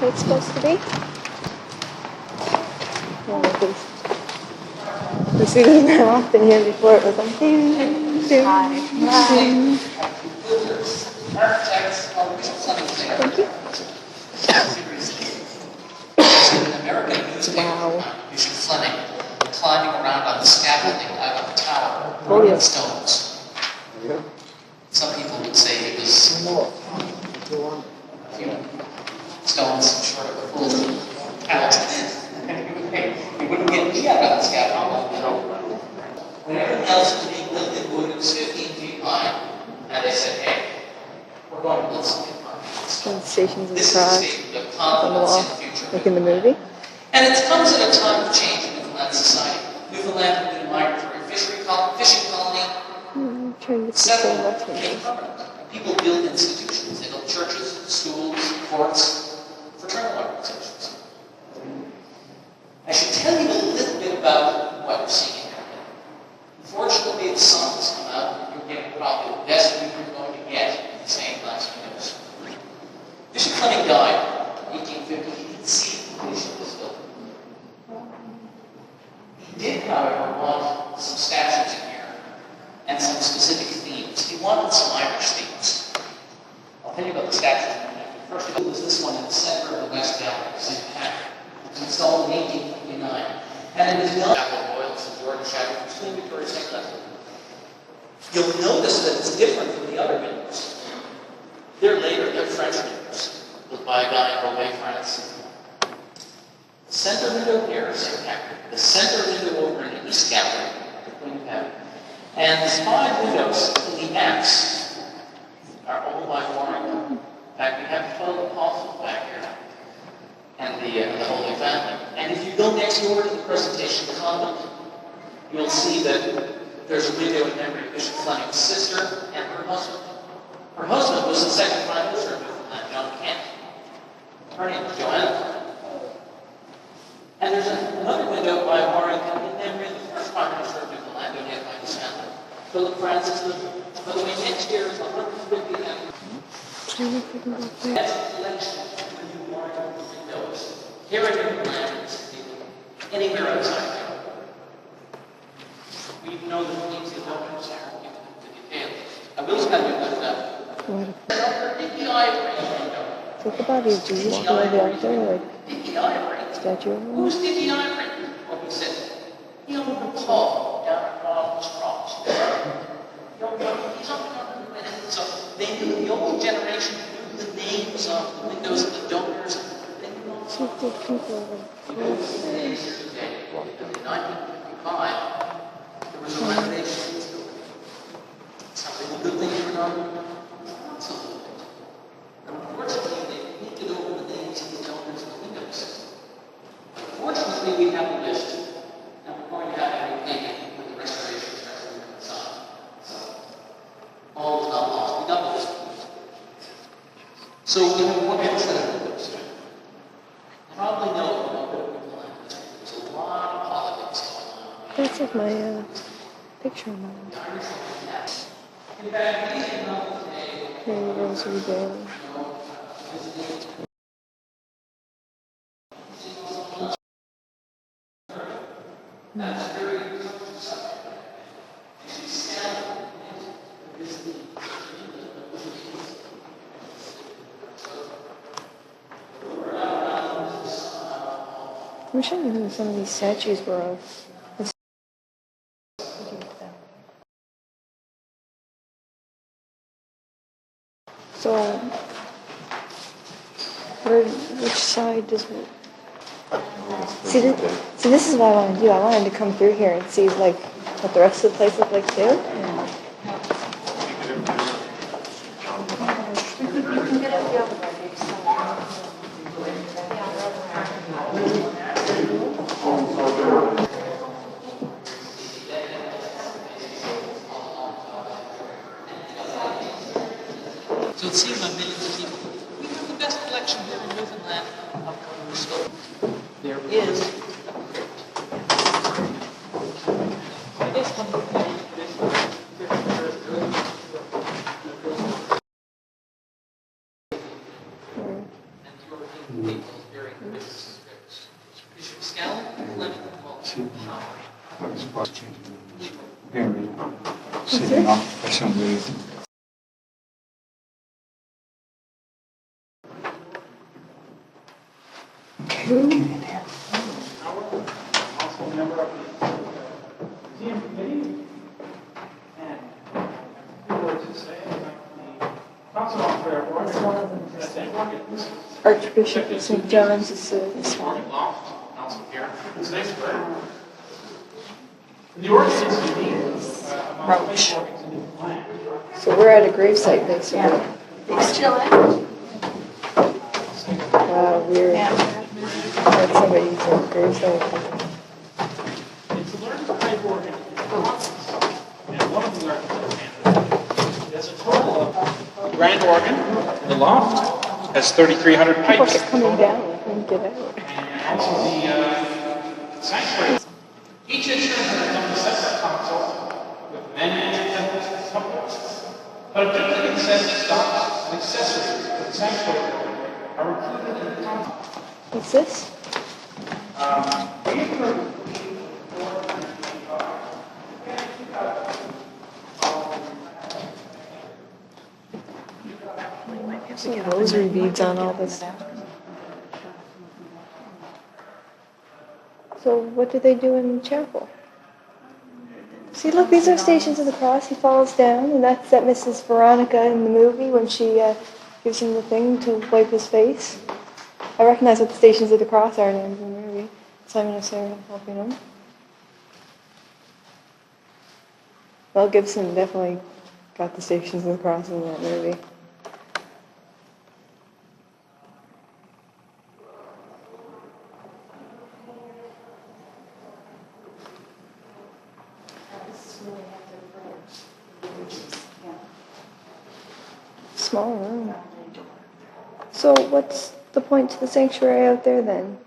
it's supposed to be. Because we didn't have often here before. It was like ding, ding, ding. Thank you. Wow. Bishop Fleming climbing around on the scaffolding out of the tower with stones. Some people would say it was a few stones short of a full pallet. You wouldn't get me out of the scaffolding. When everything else was being built in wood, it was 15 feet high, and they said, hey, we're going to build something high. Stations of the Cross on the wall, like in the movie. And it comes at a time of change in Newfoundland society. Newfoundland had been a migratory fishing colony. Settled became permanent. People build institutions. They build churches, schools, courts, fraternal organizations. I should tell you a little bit about what you're seeing here. Unfortunately, the sun has come out, and you're getting probably the best view you're going to get in the stained glass windows. Bishop Fleming died in 1850. He didn't see the completion of this building. He did, however, want some statues in here and some specific themes. He wanted some Irish themes. I'll tell you about the statues in a minute. First of all, was this one in the center of the West Gallery, St. Patrick. It was installed in 1859. And it was done Chapel Royal, St. Marian Chapel, between Victoria and St. Leslie. You'll notice that it's different from the other windows. They're later, they're French windows, built by a guy in Roubaix, France. The center window here is St. Patrick. The center window over in the East Gallery, the Queen of Heaven. And the 5 windows in the apse are all by Warrington. In fact, we have 12 apostles back here, and the Holy Family. And if you go next door to the Presentation Convent, you'll see that there's a window in memory of Bishop Fleming's sister and her husband. Her husband was the second Prime Minister of Newfoundland, John Kent. Her name was Joanna. And there's another window by Warrington in memory of the first Prime Minister of Newfoundland, donated by his family, Philip Francis. By the way, next year is 150th anniversary. That's a collection of new Warrington windows. Here in Newfoundland, anywhere outside there. We know the themes of donors there, the details. I will tell you that Think about it, Jesus, maybe out there, like, statue of him. Who's Dickie Ivory? Well, he said, he owned a Paul down at Ronald's Cross. He's up and so they knew, the old generation knew the names of the windows of the donors. They knew all the people in 1955, there was a renovation of this building. Something good things were done. Unfortunately, they painted over the names of the donors and the windows. Fortunately, we have a list, and we're going to have every painting with the restoration starting on the side. So, all is not lost. We got the list. So, we have one more set of windows. You probably know about Newfoundland. There's a lot of politics going on. That's like my picture of mine. In fact, these are not today. Here goes we go. I wish I knew who some of these statues were of. So, which side does it? See, this is what I want to do. I wanted to come through here and see like what the rest of the place looked like too. So it's seen by millions of people. We have the best collection here in Newfoundland of colors. There is. And Sitting up for some reason. Okay, get in here. Also a member of the museum committee, and a few words to say about the council on fair work. That's one of them. Archbishop of St. John's is this one. Council here. It's nice bird. The organ is unique among place organs in Newfoundland. So we're at a gravesite basically. Wow, weird. Had somebody use a gravesite. It's a learned pipe organ in Province, and one of the organs in Canada. There's a total of the grand organ in the loft has 3,300 People pipes. are coming down and get out. And also the sanctuary. Each instrument has its own separate console with menus and couplers. But a duplicate set of stocks and accessories for the sanctuary are included in the console. What's this? Some rosary beads on all this. So what do they do in the chapel? See, look, these are Stations of the Cross. He falls down, and that's that Mrs. Veronica in the movie when she gives him the thing to wipe his face. I recognize what the Stations of the Cross are in the movie. Simon and Sarah helping him. Mel Gibson definitely got the Stations of the Cross in that movie. Small room. So what's the point to the sanctuary out there then?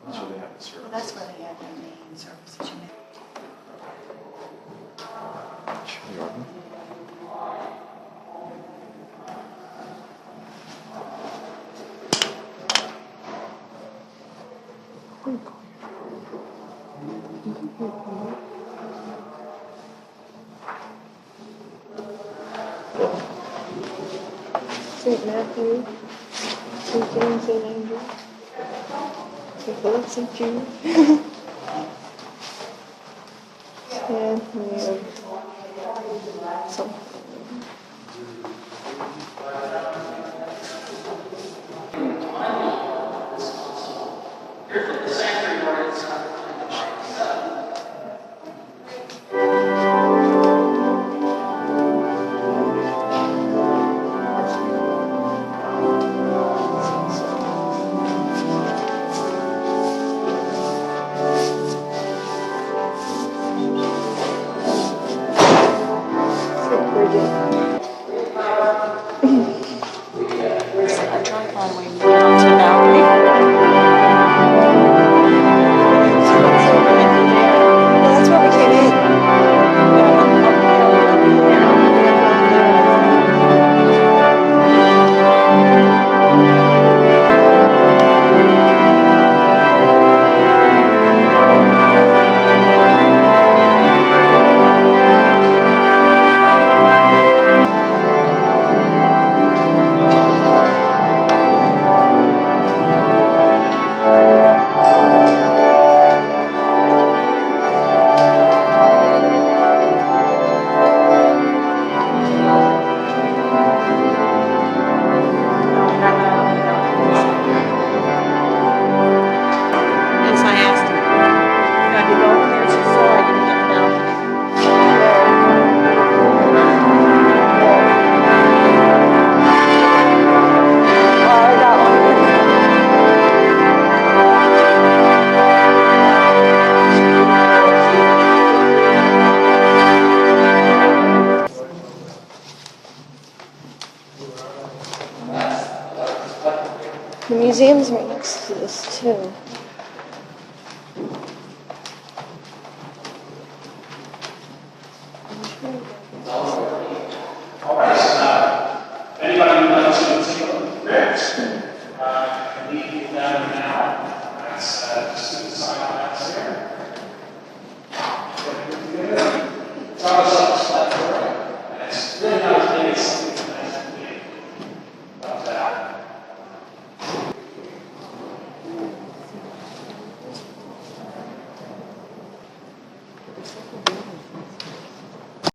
That's where they have the service. Well, that's where they have their main service. That you make. The organ. St. Matthew, St. James, St. Andrew, St. Philip, St. Jude, St. Anthony of something. I'm trying to find a way to get onto the balcony. That's where we came in. Yes, I asked her. Have you gone there? She said I didn't get the balcony. I got one. The museum's right next to this too.